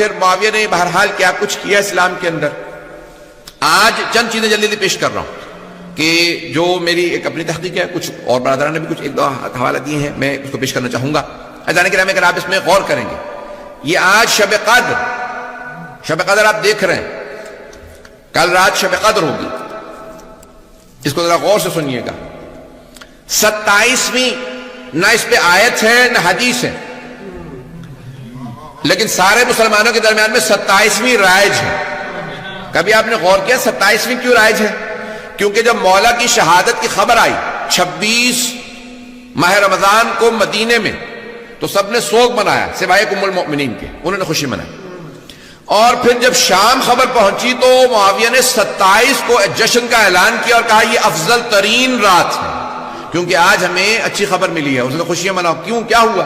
پھر معاویہ نے بہرحال کیا کچھ کیا اسلام کے اندر. آج چند چیزیں جلدی پیش کر رہا ہوں کہ جو میری ایک اپنی تحقیق ہے, کچھ اور برادران نے بھی کچھ ایک دو حوالہ دیے ہیں, میں اس کو پیش کرنا چاہوں گا. عزیزان کرام, اگر آپ اس میں غور کریں گے, یہ آج شب قدر آپ دیکھ رہے ہیں, کل رات شب قدر ہوگی. اس کو ذرا غور سے سنیے گا. 27ویں نہ اس پہ آیت ہے نہ حدیث ہے, لیکن سارے مسلمانوں کے درمیان میں 27ویں رائج ہے. کبھی آپ نے غور کیا 27ویں کیوں رائج ہے؟ کیونکہ جب مولا کی شہادت کی خبر آئی 26 ماہ رمضان کو مدینے میں, تو سب نے سوگ منایا سوائے ام المؤمنین کے, انہوں نے خوشی منائی. اور پھر جب شام خبر پہنچی تو معاویہ نے 27 کو جشن کا اعلان کیا اور کہا یہ افضل ترین رات ہے کیونکہ آج ہمیں اچھی خبر ملی ہے. اس نے خوشیاں مناؤ. کیوں, کیا ہوا؟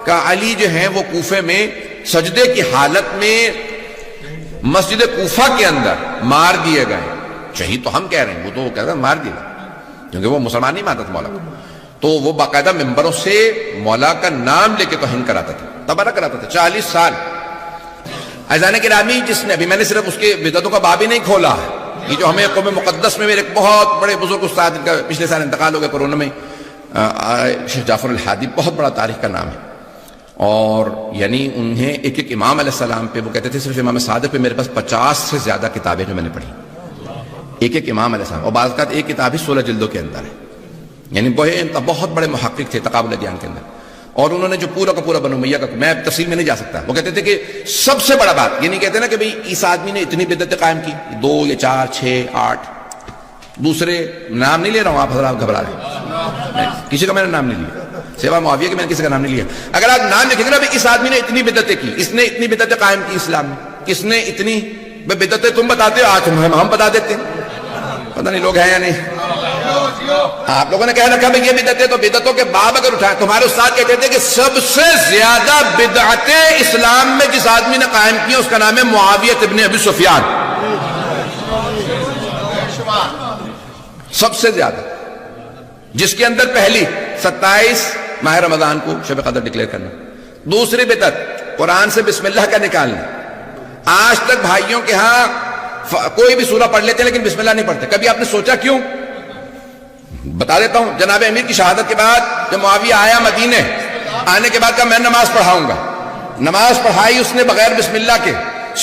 کہا علی جو ہیں وہ کوفے میں سجدے کی حالت میں مسجد کوفہ کے اندر مار دیے گئے. شہید تو ہم کہہ رہے ہیں, وہ تو کہہ رہے ہیں مار دیے گئے کیونکہ وہ مسلمان نہیں مانتا تھا مولا کو. تو وہ باقاعدہ ممبروں سے مولا کا نام لے کے توہین کراتا تھا, تبرہ کراتا تھا 40 سال. عزیزان کرامی, جس نے ابھی میں نے صرف اس کے بدعتوں کا باب ہی نہیں کھولا ہے, یہ جو ہمیں قوم مقدس میں میرے ایک بہت بڑے بزرگ استاد, ان کا پچھلے سال انتقال ہو گیا کورونا میں, شیخ جعفر الحادی, بہت بڑا تاریخ کا نام ہے. اور یعنی انہیں ایک ایک امام علیہ السلام پہ, وہ کہتے تھے صرف امام صادق پہ میرے پاس 50 سے زیادہ کتابیں جو میں نے پڑھی, ایک ایک امام علیہ السلام, اور بعض اوقات ایک کتاب ہی 16 جلدوں کے اندر ہے. یعنی بہت بڑے محقق تھے تقابل ادیان کے اندر. اور انہوں نے جو پورا کا پورا بنو امیہ کا, میں تفصیل میں نہیں جا سکتا, وہ کہتے تھے کہ سب سے بڑا بات یہ نہیں کہتے نا کہ بھئی اس آدمی نے اتنی بدعتیں قائم کی, 2 یا 4 6 8, دوسرے نام نہیں لے رہا ہوں, آپ حضرات گھبرا رہے ہیں, کسی کا میں نے نام نہیں لیا سوا معاویہ کے, میں نے کسی کا نام نہیں لیا. اگر آپ نام لکھیں گے نا اس آدمی نے اتنی بدعتیں کی, اس نے اتنی بدعتیں قائم کی اسلام میں, کس نے اتنی بدعتیں تم بتاتے ہو, آج ہم بتا دیتے ہیں, پتہ نہیں لوگ ہیں یا نہیں. آپ لوگوں نے کہہ رکھا بھئی یہ بدعتیں, تو بدعتوں کے باب اگر اٹھائیں, تمہارے استاد کہتے تھے کہ سب سے زیادہ بدعتیں اسلام میں جس آدمی نے قائم کی اس کا نام ہے معاویہ ابن ابی سفیان. سب سے زیادہ, جس کے اندر پہلی 27 ماہ رمضان کو شب قدر ڈکلیئر کرنا. دوسری بدعت قرآن سے بسم اللہ کا نکالنا. آج تک بھائیوں کے ہاں کوئی بھی سورہ پڑھ لیتے ہیں لیکن بسم اللہ نہیں پڑھتے. کبھی آپ نے سوچا کیوں؟ بتا دیتا ہوں. جناب امیر کی شہادت کے بعد جب معاویہ آیا مدینے, آنے کے بعد کہا میں نماز پڑھاؤں گا. نماز پڑھائی اس نے بغیر بسم اللہ کے.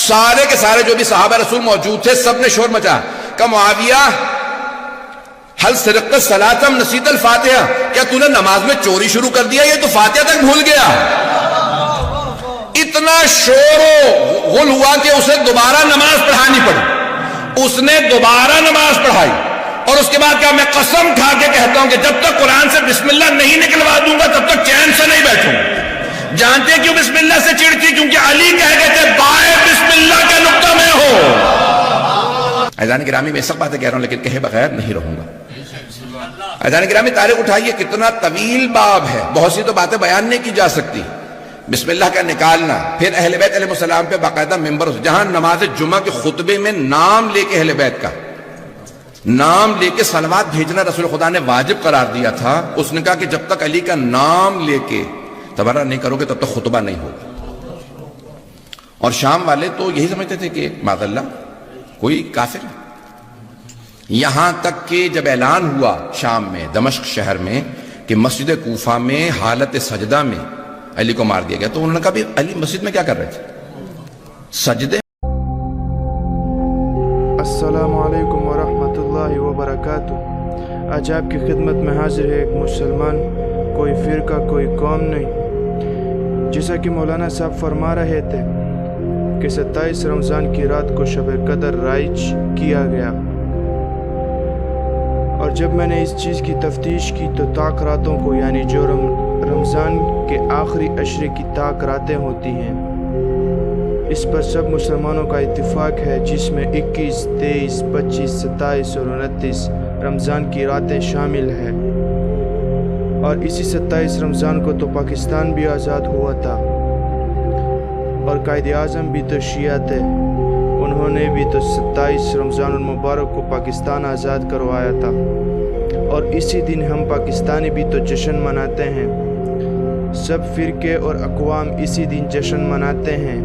سارے کے سارے جو بھی صحابہ رسول موجود تھے سب نے شور مچا. کہا معاویہ حل سرقت الصلاۃ نسیت الفاتحہ, کیا تو نے نماز میں چوری شروع کر دیا, یہ تو فاتحہ تک بھول گیا. اتنا شور و غل ہوا کہ اسے دوبارہ نماز پڑھانی پڑی. اس نے دوبارہ نماز پڑھائی اور اس کے بعد کہا میں قسم کھا کے کہتا ہوں کہ جب تک قرآن سے بسم اللہ نہیں نکلوا دوں گا تب تک چین سے نہیں بیٹھوں. جانتے کیوں بسم اللہ سے چڑھتی؟ کیونکہ علی کہہ گئے تھے بائے بسم اللہ کا نقطہ میں ہو. عزیزان گرامی, میں سب باتیں کہہ رہا ہوں لیکن کہے بغیر نہیں رہوں گا. عزیزان گرامی, تاریخ اٹھائیے, کتنا طویل باب ہے, بہت سی تو باتیں بیان نہیں کی جا سکتی. بسم اللہ کا نکالنا, پھر اہل بیت علیہ السلام پہ باقاعدہ ممبر, جہاں نماز جمعہ کے خطبے میں نام لے کے اہل بیت کا نام لے کے صلوات بھیجنا رسول خدا نے واجب قرار دیا تھا. اس نے کہا کہ جب تک علی کا نام لے کے تبرہ نہیں کرو گے تب تک خطبہ نہیں ہوگا. اور شام والے تو یہی سمجھتے تھے کہ معاذ اللہ کوئی کافر. یہاں تک کہ جب اعلان ہوا شام میں, دمشق شہر میں, کہ مسجد کوفہ میں حالت سجدہ میں علی کو مار دیا گیا, تو انہوں نے کہا بھی علی مسجد میں کیا کر رہے تھے, سجدے. السلام علیکم ورحمۃ اللہ وبرکاتہ. آج آپ کی خدمت میں حاضر ہے ایک مسلمان, کوئی فرقہ کوئی قوم نہیں. جیسا کہ مولانا صاحب فرما رہے تھے کہ 27 رمضان کی رات کو شب قدر رائج کیا گیا, اور جب میں نے اس چیز کی تفتیش کی تو طاق راتوں کو, یعنی جو رمضان کے آخری عشرے کی طاق راتیں ہوتی ہیں, اس پر سب مسلمانوں کا اتفاق ہے, جس میں 21, 23, 25, 27 اور 29 رمضان کی راتیں شامل ہیں. اور اسی 27 رمضان کو تو پاکستان بھی آزاد ہوا تھا, اور قائد اعظم بھی تو شیعہ تھے, انہوں نے بھی تو 27 رمضان المبارک کو پاکستان آزاد کروایا تھا. اور اسی دن ہم پاکستانی بھی تو جشن مناتے ہیں. سب فرقے اور اقوام اسی دن جشن مناتے ہیں.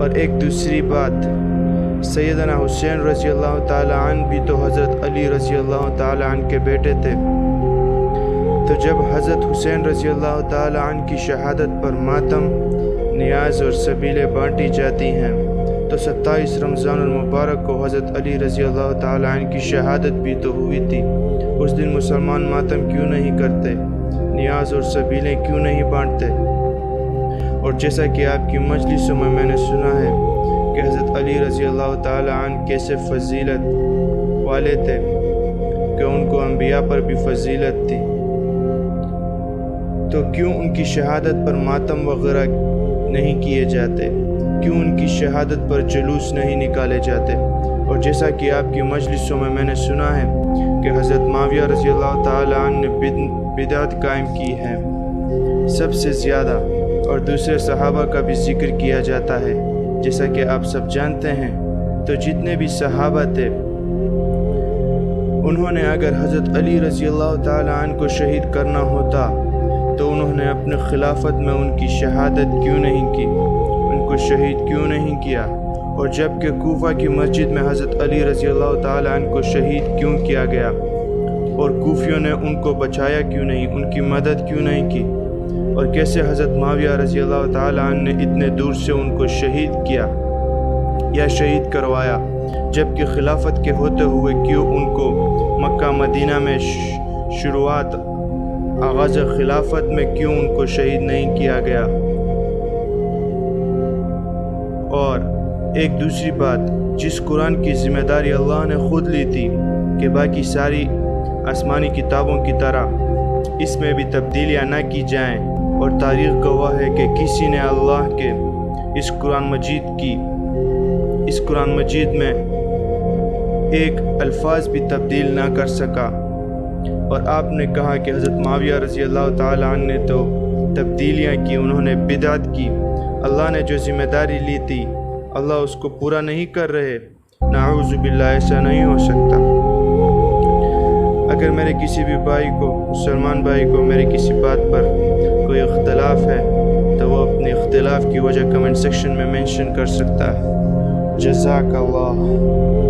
اور ایک دوسری بات، سیدنا حسین رضی اللہ تعالی عنہ بھی تو حضرت علی رضی اللہ تعالی عنہ کے بیٹے تھے، تو جب حضرت حسین رضی اللہ تعالی عنہ کی شہادت پر ماتم، نیاز اور سبیلیں بانٹی جاتی ہیں، تو 27 رمضان المبارک کو حضرت علی رضی اللہ تعالی عنہ کی شہادت بھی تو ہوئی تھی۔ اس دن مسلمان ماتم کیوں نہیں کرتے، نیاز اور سبیلیں کیوں نہیں بانٹتے؟ اور جیسا کہ آپ کی مجلسوں میں نے سنا ہے کہ حضرت علی رضی اللہ تعالی عنہ کیسے فضیلت والے تھے کہ ان کو انبیاء پر بھی فضیلت تھی، تو کیوں ان کی شہادت پر ماتم وغیرہ نہیں کیے جاتے؟ کیوں ان کی شہادت پر جلوس نہیں نکالے جاتے؟ اور جیسا کہ آپ کی مجلسوں میں نے سنا ہے کہ حضرت معاویہ رضی اللہ تعالی عنہ نے بدعت قائم کی ہے سب سے زیادہ، اور دوسرے صحابہ کا بھی ذکر کیا جاتا ہے جیسا کہ آپ سب جانتے ہیں۔ تو جتنے بھی صحابہ تھے، انہوں نے اگر حضرت علی رضی اللہ تعالی عنہ کو شہید کرنا ہوتا تو انہوں نے اپنے خلافت میں ان کی شہادت کیوں نہیں کی، ان کو شہید کیوں نہیں کیا؟ اور جب کہ کوفہ کی مسجد میں حضرت علی رضی اللہ تعالی عنہ کو شہید کیوں کیا گیا اور کوفیوں نے ان کو بچایا کیوں نہیں، ان کی مدد کیوں نہیں کی؟ اور کیسے حضرت معاویہ رضی اللہ تعالی عنہ نے اتنے دور سے ان کو شہید کیا یا شہید کروایا، جبکہ خلافت کے ہوتے ہوئے کیوں ان کو مکہ مدینہ میں شروعات آغاز خلافت میں کیوں ان کو شہید نہیں کیا گیا؟ اور ایک دوسری بات، جس قرآن کی ذمہ داری اللہ نے خود لی تھی کہ باقی ساری آسمانی کتابوں کی طرح اس میں بھی تبدیلیاں نہ کی جائیں، اور تاریخ گواہ ہے کہ کسی نے اللہ کے اس قرآن مجید میں ایک الفاظ بھی تبدیل نہ کر سکا۔ اور آپ نے کہا کہ حضرت معاویہ رضی اللہ تعالی عنہ نے تو تبدیلیاں کی، انہوں نے بدعت کی، اللہ نے جو ذمہ داری لی تھی اللہ اس کو پورا نہیں کر رہے۔ نعوذ باللہ، ایسا نہیں ہو سکتا۔ اگر میرے کسی بھی بھائی کو، مسلمان بھائی کو میری کسی بات پر کوئی اختلاف ہے تو وہ اپنے اختلاف کی وجہ کمنٹ سیکشن میں مینشن کر سکتا ہے۔ جزاک اللہ۔